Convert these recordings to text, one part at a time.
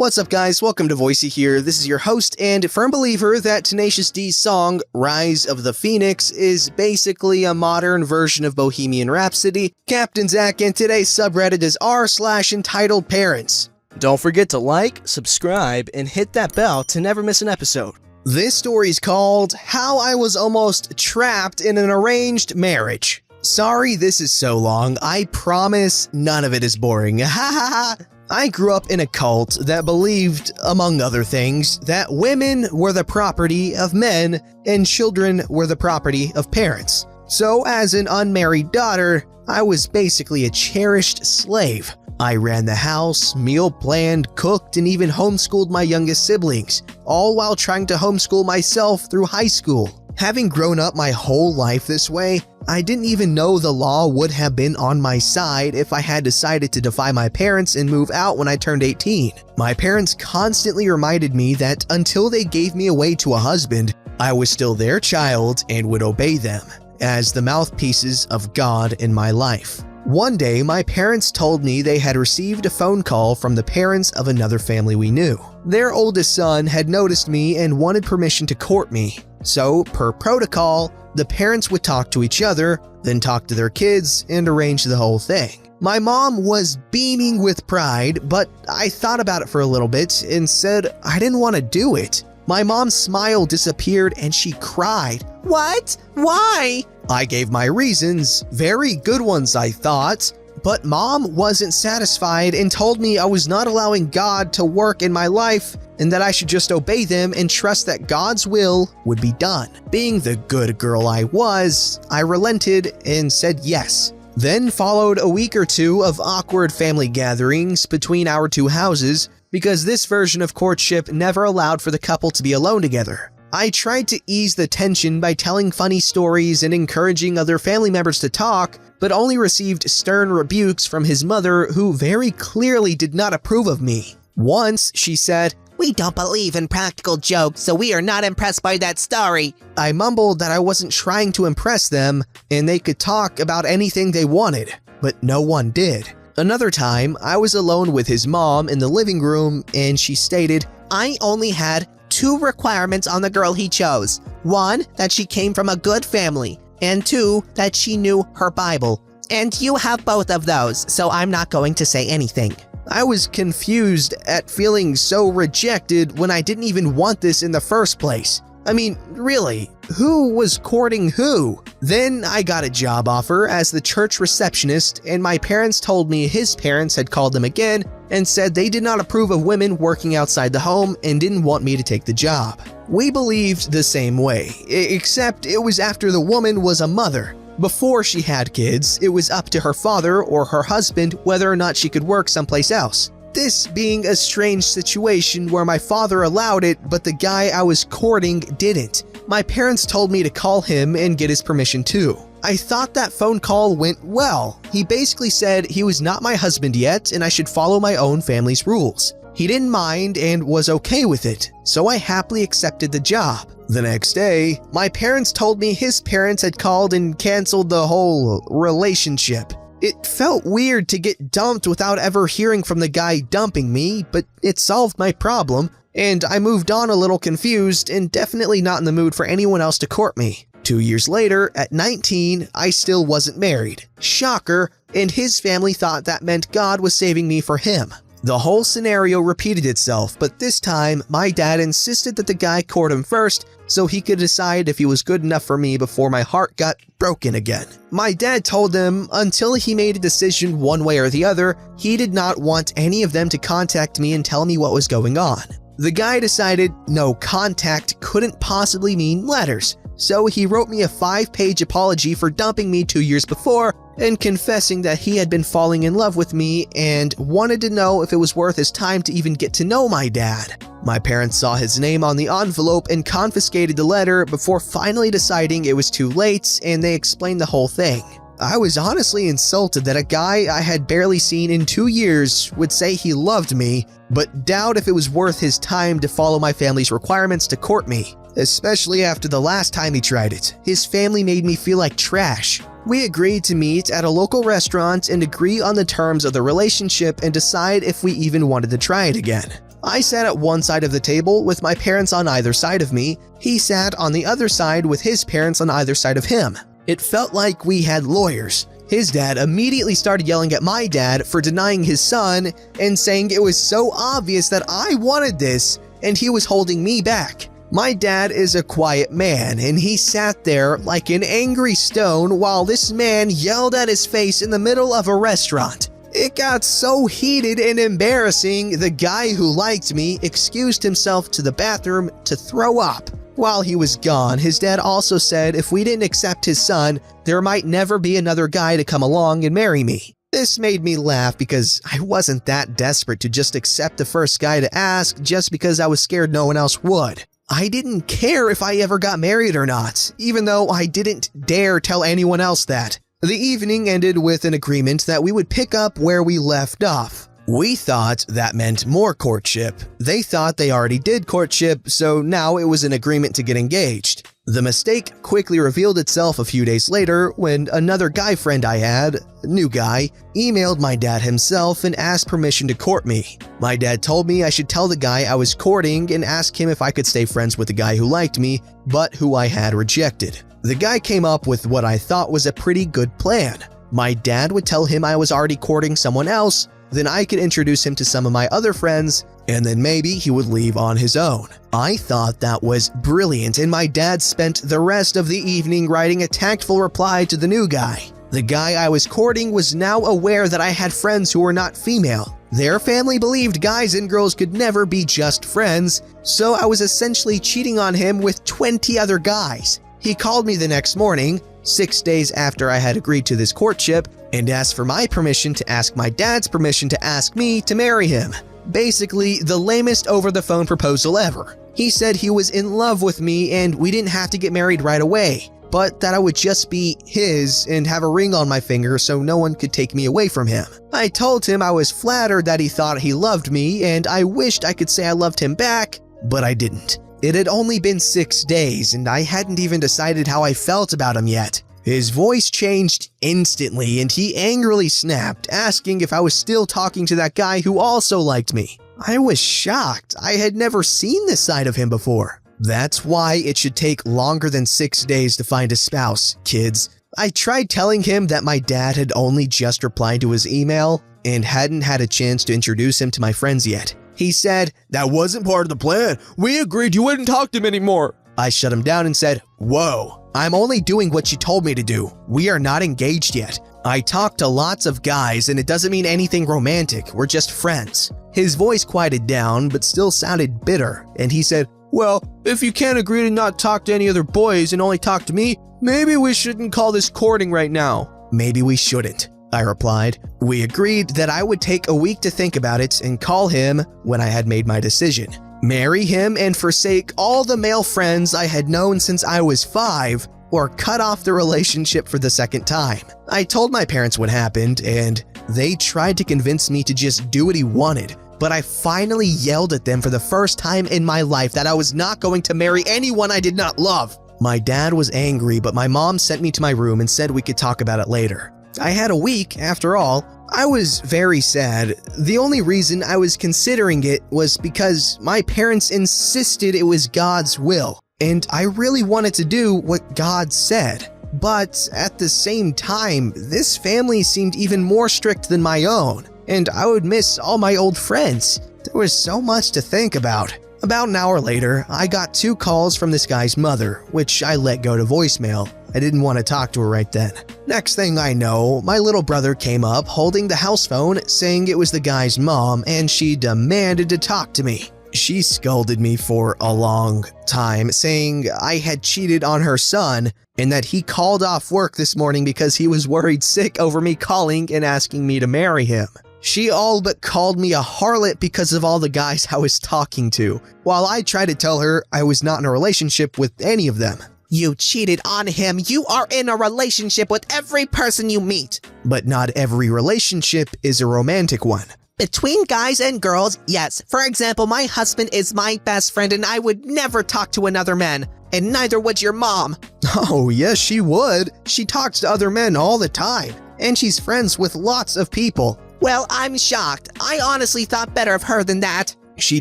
What's up guys, welcome to Voicey here. This is your host and firm believer that Tenacious D's song, Rise of the Phoenix, is basically a modern version of Bohemian Rhapsody. Captain Zach, and today's subreddit is r/EntitledParents. Don't forget to like, subscribe, and hit that bell to never miss an episode. This story is called How I Was Almost Trapped in an Arranged Marriage. Sorry this is so long, I promise none of it is boring, ha ha ha! I grew up in a cult that believed, among other things, that women were the property of men and children were the property of parents. So as an unmarried daughter, I was basically a cherished slave. I ran the house, meal planned, cooked, and even homeschooled my youngest siblings, all while trying to homeschool myself through high school. Having grown up my whole life this way, I didn't even know the law would have been on my side if I had decided to defy my parents and move out when I turned 18. My parents constantly reminded me that until they gave me away to a husband, I was still their child and would obey them, as the mouthpieces of God in my life. One day, my parents told me they had received a phone call from the parents of another family we knew. Their oldest son had noticed me and wanted permission to court me. So, per protocol, the parents would talk to each other, then talk to their kids, and arrange the whole thing. My mom was beaming with pride, but I thought about it for a little bit and said I didn't want to do it. My mom's smile disappeared and she cried. "What? Why?" I gave my reasons, very good ones I thought, but Mom wasn't satisfied and told me I was not allowing God to work in my life and that I should just obey them and trust that God's will would be done. Being the good girl I was, I relented and said yes. Then followed a week or two of awkward family gatherings between our two houses because this version of courtship never allowed for the couple to be alone together. I tried to ease the tension by telling funny stories and encouraging other family members to talk, but only received stern rebukes from his mother, who very clearly did not approve of me. Once, she said, "We don't believe in practical jokes, so we are not impressed by that story." I mumbled that I wasn't trying to impress them and they could talk about anything they wanted, but no one did. Another time, I was alone with his mom in the living room and she stated, "I only had 2 requirements on the girl he chose. 1, that she came from a good family, and 2, that she knew her Bible. And you have both of those, so I'm not going to say anything." I was confused at feeling so rejected when I didn't even want this in the first place. I mean, really, who was courting who? Then I got a job offer as the church receptionist, and my parents told me his parents had called them again and said they did not approve of women working outside the home and didn't want me to take the job. We believed the same way, except it was after the woman was a mother. Before she had kids, it was up to her father or her husband whether or not she could work someplace else. This being a strange situation where my father allowed it, but the guy I was courting didn't. My parents told me to call him and get his permission too. I thought that phone call went well. He basically said he was not my husband yet and I should follow my own family's rules. He didn't mind and was okay with it, so I happily accepted the job. The next day, my parents told me his parents had called and canceled the whole relationship. It felt weird to get dumped without ever hearing from the guy dumping me, but it solved my problem, and I moved on a little confused and definitely not in the mood for anyone else to court me. 2 years later, at 19, I still wasn't married. Shocker, and his family thought that meant God was saving me for him. The whole scenario repeated itself, but this time, my dad insisted that the guy court him first so he could decide if he was good enough for me before my heart got broken again. My dad told them until he made a decision one way or the other, he did not want any of them to contact me and tell me what was going on. The guy decided no contact couldn't possibly mean letters, so he wrote me a 5-page apology for dumping me 2 years before and confessing that he had been falling in love with me and wanted to know if it was worth his time to even get to know my dad. My parents saw his name on the envelope and confiscated the letter before finally deciding it was too late, and they explained the whole thing. I was honestly insulted that a guy I had barely seen in 2 years would say he loved me, but doubt if it was worth his time to follow my family's requirements to court me. Especially after the last time he tried it, his family made me feel like trash. We agreed to meet at a local restaurant and agree on the terms of the relationship and decide if we even wanted to try it again. I sat at one side of the table with my parents on either side of me. He sat on the other side with his parents on either side of him. It felt like we had lawyers. His dad immediately started yelling at my dad for denying his son and saying it was so obvious that I wanted this and he was holding me back. My dad is a quiet man and he sat there like an angry stone while this man yelled at his face in the middle of a restaurant. It got so heated and embarrassing, the guy who liked me excused himself to the bathroom to throw up. While he was gone, his dad also said if we didn't accept his son, there might never be another guy to come along and marry me. This made me laugh because I wasn't that desperate to just accept the first guy to ask just because I was scared no one else would. I didn't care if I ever got married or not, even though I didn't dare tell anyone else that. The evening ended with an agreement that we would pick up where we left off. We thought that meant more courtship. They thought they already did courtship, so now it was an agreement to get engaged. The mistake quickly revealed itself a few days later when another guy friend I had, new guy, emailed my dad himself and asked permission to court me. My dad told me I should tell the guy I was courting and ask him if I could stay friends with the guy who liked me, but who I had rejected. The guy came up with what I thought was a pretty good plan. My dad would tell him I was already courting someone else, then I could introduce him to some of my other friends, and then maybe he would leave on his own. I thought that was brilliant, and my dad spent the rest of the evening writing a tactful reply to the new guy. The guy I was courting was now aware that I had friends who were not female. Their family believed guys and girls could never be just friends, so I was essentially cheating on him with 20 other guys. He called me the next morning, 6 days after I had agreed to this courtship, and asked for my permission to ask my dad's permission to ask me to marry him. Basically, the lamest over-the-phone proposal ever. He said he was in love with me and we didn't have to get married right away, but that I would just be his and have a ring on my finger so no one could take me away from him. I told him I was flattered that he thought he loved me and I wished I could say I loved him back, but I didn't. It had only been 6 days and I hadn't even decided how I felt about him yet. His voice changed instantly and he angrily snapped, asking if I was still talking to that guy who also liked me. I was shocked. I had never seen this side of him before. That's why it should take longer than 6 days to find a spouse, kids. I tried telling him that my dad had only just replied to his email and hadn't had a chance to introduce him to my friends yet. He said, "That wasn't part of the plan. We agreed you wouldn't talk to him anymore." I shut him down and said, "Whoa. I'm only doing what you told me to do. We are not engaged yet. I talk to lots of guys and it doesn't mean anything romantic. We're just friends." His voice quieted down but still sounded bitter, and he said, "Well, if you can't agree to not talk to any other boys and only talk to me, maybe we shouldn't call this courting right now." "Maybe we shouldn't," I replied. We agreed that I would take a week to think about it and call him when I had made my decision. Marry him and forsake all the male friends I had known since I was 5, or cut off the relationship for the second time. I told my parents what happened, and they tried to convince me to just do what he wanted, but I finally yelled at them for the first time in my life that I was not going to marry anyone I did not love. My dad was angry, but my mom sent me to my room and said we could talk about it later. I had a week, after all. I was very sad. The only reason I was considering it was because my parents insisted it was God's will, and I really wanted to do what God said. But at the same time, this family seemed even more strict than my own, and I would miss all my old friends. There was so much to think about. About an hour later, I got 2 calls from this guy's mother, which I let go to voicemail. I didn't want to talk to her right then. Next thing I know, my little brother came up holding the house phone saying it was the guy's mom and she demanded to talk to me. She scolded me for a long time, saying I had cheated on her son and that he called off work this morning because he was worried sick over me calling and asking me to marry him. She all but called me a harlot because of all the guys I was talking to, while I tried to tell her I was not in a relationship with any of them. "You cheated on him. You are in a relationship with every person you meet." But not every relationship is a romantic one. "Between guys and girls, yes. For example, my husband is my best friend and I would never talk to another man. And neither would your mom." Oh, yes, she would. She talks to other men all the time. And she's friends with lots of people. "Well, I'm shocked. I honestly thought better of her than that." She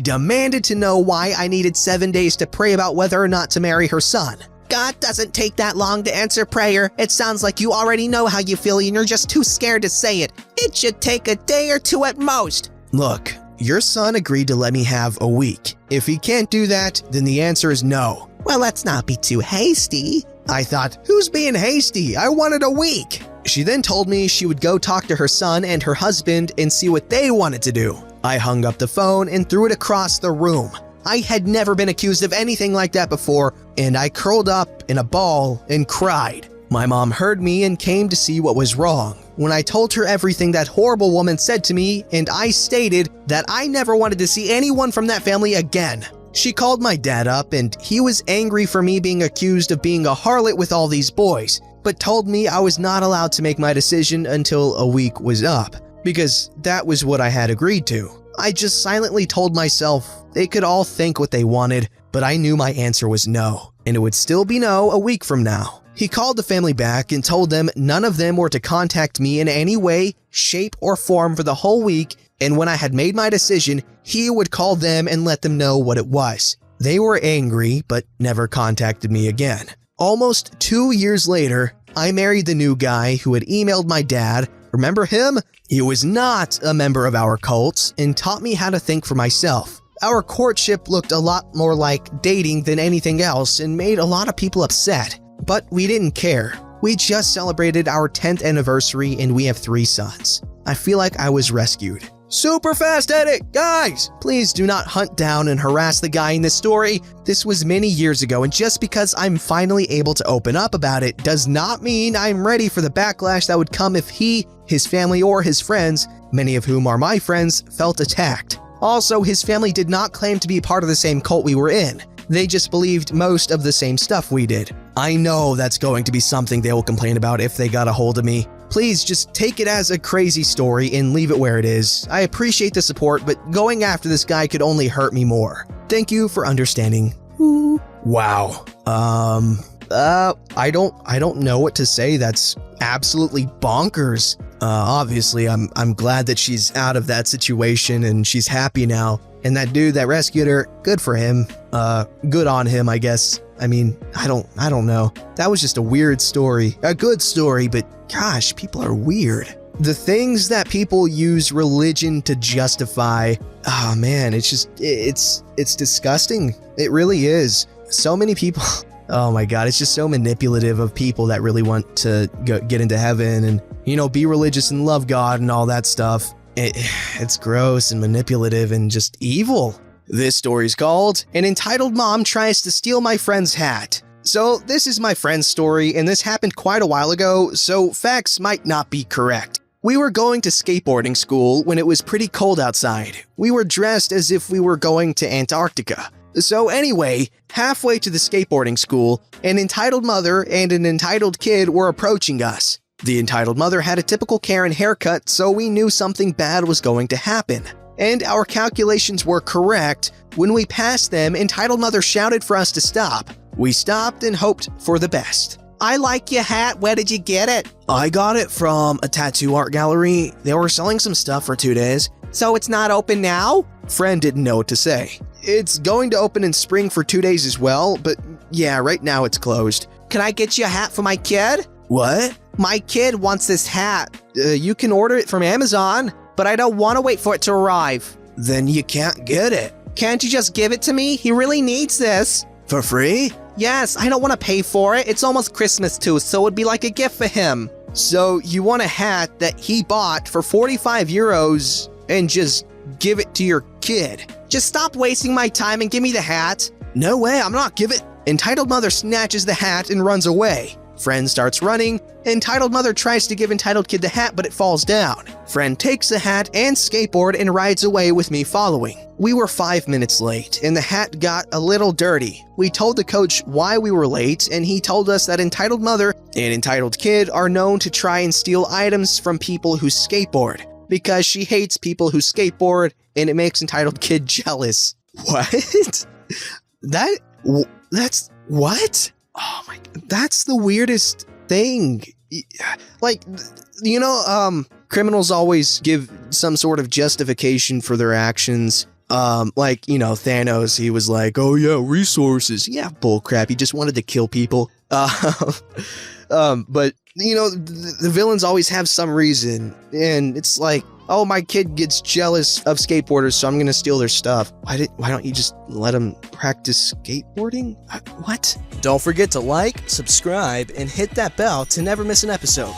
demanded to know why I needed 7 days to pray about whether or not to marry her son. God doesn't take that long to answer prayer. It sounds like you already know how you feel and you're just too scared to say it. It should take a day or two at most. Look, your son agreed to let me have a week. If he can't do that, then the answer is no. Well, let's not be too hasty. I thought, who's being hasty? I wanted a week. She then told me she would go talk to her son and her husband and see what they wanted to do. I hung up the phone and threw it across the room. I had never been accused of anything like that before, and I curled up in a ball and cried. My mom heard me and came to see what was wrong. When I told her everything that horrible woman said to me, and I stated that I never wanted to see anyone from that family again. She called my dad up, and he was angry for me being accused of being a harlot with all these boys, but told me I was not allowed to make my decision until a week was up, because that was what I had agreed to. I just silently told myself they could all think what they wanted, but I knew my answer was no, and it would still be no a week from now. He called the family back and told them none of them were to contact me in any way, shape, or form for the whole week, and when I had made my decision, he would call them and let them know what it was. They were angry, but never contacted me again. Almost 2 years later, I married the new guy who had emailed my dad. Remember him? He was not a member of our cult and taught me how to think for myself. Our courtship looked a lot more like dating than anything else and made a lot of people upset. But we didn't care. We just celebrated our 10th anniversary and we have 3 sons. I feel like I was rescued. Super fast edit! Guys, please do not hunt down and harass the guy in this story. This was many years ago, and just because I'm finally able to open up about it does not mean I'm ready for the backlash that would come if he, his family, or his friends, many of whom are my friends, felt attacked. Also, his family did not claim to be part of the same cult we were in. They just believed most of the same stuff we did. I know that's going to be something they will complain about if they got a hold of me. Please just take it as a crazy story and leave it where it is. I appreciate the support, but going after this guy could only hurt me more. Thank you for understanding. Ooh. Wow. I don't know what to say. That's absolutely bonkers. Obviously, I'm glad that she's out of that situation and she's happy now. And that dude that rescued her, good for him. Good on him, I guess. I mean, I don't know. That was just a weird story. A good story, but gosh, people are weird. The things that people use religion to justify, oh man, it's disgusting. It really is. So many people, oh my God, it's just so manipulative of people that really want to get into heaven and, you know, be religious and love God and all that stuff. It's gross and manipulative and just evil. This story's called An Entitled Mom Tries to Steal My Friend's Hat. So this is my friend's story, and this happened quite a while ago, so facts might not be correct. We were going to skateboarding school when it was pretty cold outside. We were dressed as if we were going to Antarctica. So anyway, halfway to the skateboarding school, an entitled mother and an entitled kid were approaching us. The entitled mother had a typical Karen haircut, so we knew something bad was going to happen. And our calculations were correct. When we passed them, entitled mother shouted for us to stop. We stopped and hoped for the best. I like your hat. Where did you get it? I got it from a tattoo art gallery. They were selling some stuff for 2 days. So it's not open now? Friend didn't know what to say. It's going to open in spring for 2 days as well, but yeah, right now it's closed. Can I get you a hat for my kid? What? My kid wants this hat. You can order it from Amazon. But I don't want to wait for it to arrive. Then you can't get it. Can't you just give it to me? He really needs this. For free? Yes, I don't want to pay for it. It's almost Christmas too, so it'd be like a gift for him. So you want a hat that he bought for 45 euros and just give it to your kid? Just stop wasting my time and give me the hat. No way, I'm not giving. Entitled mother snatches the hat and runs away. Friend starts running. Entitled mother tries to give entitled kid the hat, but it falls down. Friend takes the hat and skateboard and rides away with me following. We were 5 minutes late, and the hat got a little dirty. We told the coach why we were late, and he told us that entitled mother and entitled kid are known to try and steal items from people who skateboard, because she hates people who skateboard, and it makes entitled kid jealous. What? That's what? Oh my God, that's the weirdest thing. Like, you know, criminals always give some sort of justification for their actions. Like, you know, Thanos, he was like, oh yeah, resources. Yeah, bullcrap. He just wanted to kill people. But, you know, the villains always have some reason. And it's like, oh, my kid gets jealous of skateboarders, so I'm gonna steal their stuff. Why don't you just let him practice skateboarding? What? Don't forget to like, subscribe, and hit that bell to never miss an episode.